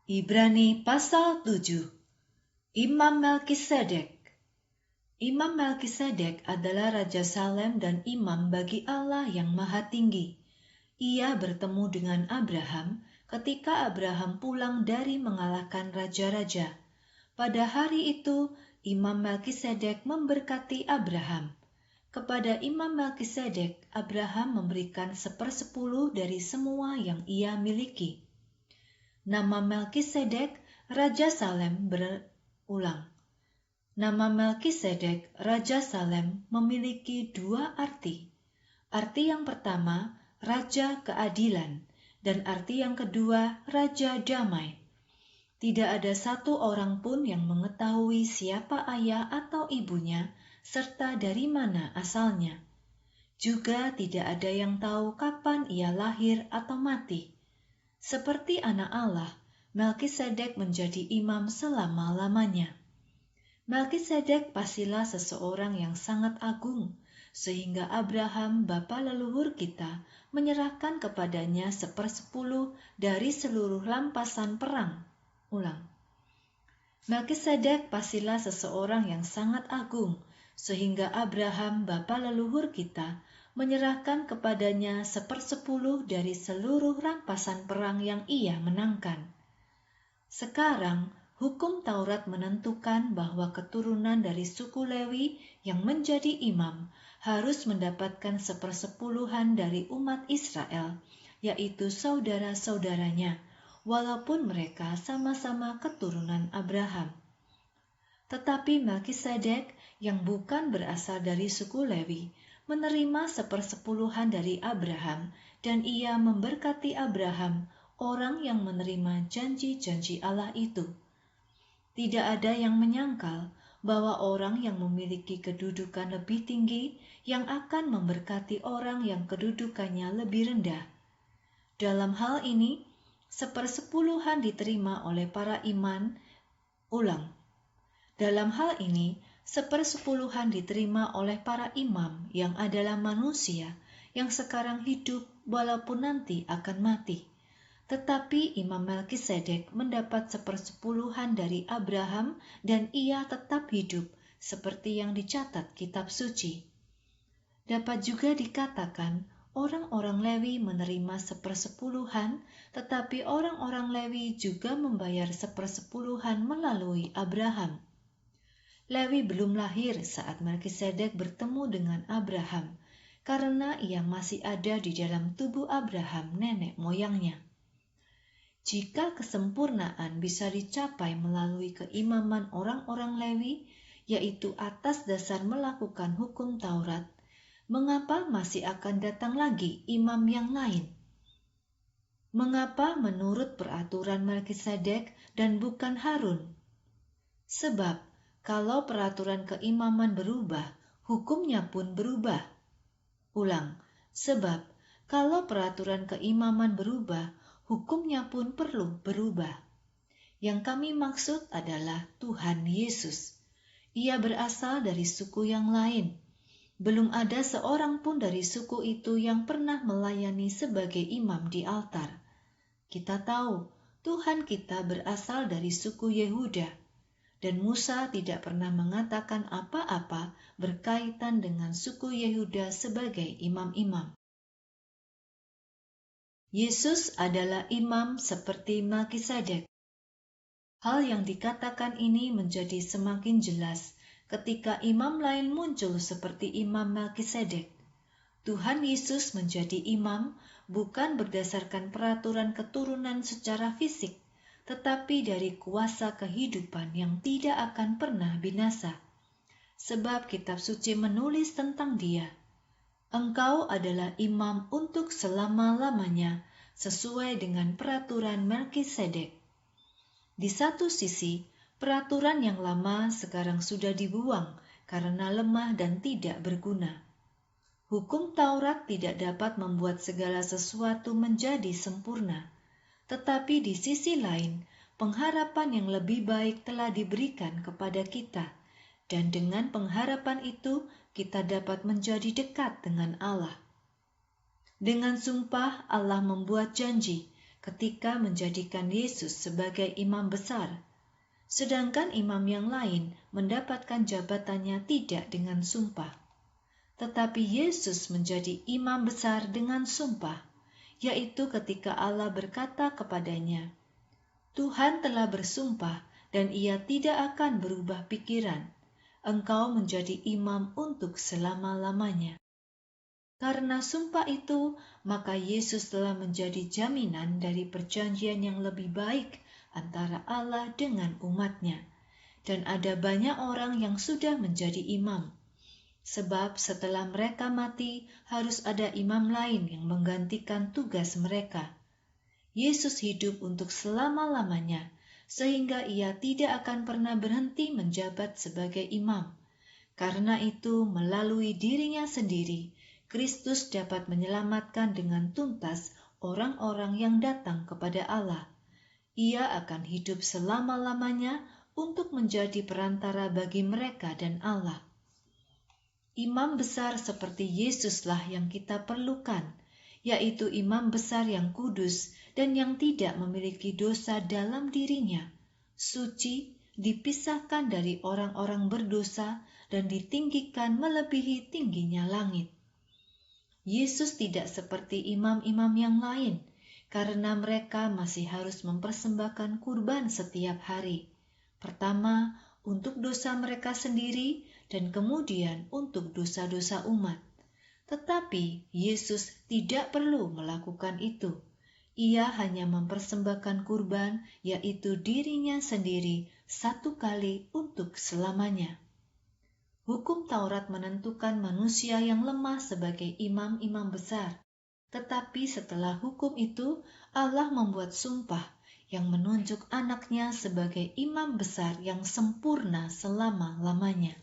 Ibrani pasal 7. Imam Melkisedek. Imam Melkisedek adalah Raja Salem dan imam bagi Allah yang Maha Tinggi. Ia bertemu dengan Abraham ketika Abraham pulang dari mengalahkan raja-raja. Pada hari itu, Imam Melkisedek memberkati Abraham. Kepada Imam Melkisedek, Abraham memberikan 1/10 dari semua yang ia miliki. Nama Melkisedek, Raja Salem berulang. Nama Melkisedek, Raja Salem, memiliki dua arti. Arti yang pertama, Raja Keadilan, dan arti yang kedua, Raja Damai. Tidak ada satu orang pun yang mengetahui siapa ayah atau ibunya, serta dari mana asalnya. Juga tidak ada yang tahu kapan ia lahir atau mati. Seperti anak Allah, Melkisedek menjadi imam selama-lamanya. Melkisedek pastilah seseorang yang sangat agung, sehingga Abraham, bapa leluhur kita, menyerahkan kepadanya 1/10 dari seluruh rampasan perang. Ulang. Melkisedek pastilah seseorang yang sangat agung, sehingga Abraham, bapa leluhur kita, menyerahkan kepadanya 1/10 dari seluruh rampasan perang yang ia menangkan. Sekarang, hukum Taurat menentukan bahwa keturunan dari suku Lewi yang menjadi imam harus mendapatkan 1/10 dari umat Israel, yaitu saudara-saudaranya, walaupun mereka sama-sama keturunan Abraham. Tetapi Melkisedek yang bukan berasal dari suku Lewi menerima 1/10 dari Abraham, dan ia memberkati Abraham, orang yang menerima janji-janji Allah itu. Tidak ada yang menyangkal bahwa orang yang memiliki kedudukan lebih tinggi yang akan memberkati orang yang kedudukannya lebih rendah. Dalam hal ini, 1/10 diterima oleh para iman. Ulang. Dalam hal ini, 1/10 diterima oleh para imam yang adalah manusia yang sekarang hidup walaupun nanti akan mati. Tetapi Imam Melkisedek mendapat 1/10 dari Abraham dan ia tetap hidup seperti yang dicatat kitab suci. Dapat juga dikatakan orang-orang Lewi menerima 1/10, tetapi orang-orang Lewi juga membayar 1/10 melalui Abraham. Lewi belum lahir saat Melkisedek bertemu dengan Abraham, karena ia masih ada di dalam tubuh Abraham, nenek moyangnya. Jika kesempurnaan bisa dicapai melalui keimaman orang-orang Lewi, yaitu atas dasar melakukan hukum Taurat, mengapa masih akan datang lagi imam yang lain? Mengapa menurut peraturan Melkisedek dan bukan Harun? Sebab kalau peraturan keimaman berubah, hukumnya pun berubah. Ulang, sebab kalau peraturan keimaman berubah, hukumnya pun perlu berubah. Yang kami maksud adalah Tuhan Yesus. Ia berasal dari suku yang lain. Belum ada seorang pun dari suku itu yang pernah melayani sebagai imam di altar. Kita tahu Tuhan kita berasal dari suku Yehuda. Dan Musa tidak pernah mengatakan apa-apa berkaitan dengan suku Yehuda sebagai imam-imam. Yesus adalah imam seperti Melkisedek. Hal yang dikatakan ini menjadi semakin jelas ketika imam lain muncul seperti Imam Melkisedek. Tuhan Yesus menjadi imam bukan berdasarkan peraturan keturunan secara fisik, tetapi dari kuasa kehidupan yang tidak akan pernah binasa. Sebab kitab suci menulis tentang dia. Engkau adalah imam untuk selama-lamanya, sesuai dengan peraturan Melkisedek. Di satu sisi, peraturan yang lama sekarang sudah dibuang karena lemah dan tidak berguna. Hukum Taurat tidak dapat membuat segala sesuatu menjadi sempurna. Tetapi di sisi lain, pengharapan yang lebih baik telah diberikan kepada kita, dan dengan pengharapan itu kita dapat menjadi dekat dengan Allah. Dengan sumpah Allah membuat janji, ketika menjadikan Yesus sebagai imam besar, sedangkan imam yang lain mendapatkan jabatannya tidak dengan sumpah. Tetapi Yesus menjadi imam besar dengan sumpah, yaitu ketika Allah berkata kepadanya, "Tuhan telah bersumpah dan ia tidak akan berubah pikiran. Engkau menjadi imam untuk selama-lamanya." Karena sumpah itu, maka Yesus telah menjadi jaminan dari perjanjian yang lebih baik antara Allah dengan umatnya. Dan ada banyak orang yang sudah menjadi imam. Sebab setelah mereka mati, harus ada imam lain yang menggantikan tugas mereka. Yesus hidup untuk selama-lamanya, sehingga ia tidak akan pernah berhenti menjabat sebagai imam. Karena itu, melalui dirinya sendiri, Kristus dapat menyelamatkan dengan tuntas orang-orang yang datang kepada Allah. Ia akan hidup selama-lamanya untuk menjadi perantara bagi mereka dan Allah. Imam besar seperti Yesuslah yang kita perlukan, yaitu imam besar yang kudus dan yang tidak memiliki dosa dalam dirinya, suci, dipisahkan dari orang-orang berdosa, dan ditinggikan melebihi tingginya langit. Yesus tidak seperti imam-imam yang lain, karena mereka masih harus mempersembahkan kurban setiap hari. Pertama, untuk dosa mereka sendiri, dan kemudian untuk dosa-dosa umat. Tetapi Yesus tidak perlu melakukan itu. Ia hanya mempersembahkan kurban, yaitu dirinya sendiri, satu kali untuk selamanya. Hukum Taurat menentukan manusia yang lemah sebagai imam-imam besar. Tetapi setelah hukum itu, Allah membuat sumpah yang menunjuk anaknya sebagai imam besar yang sempurna selama-lamanya.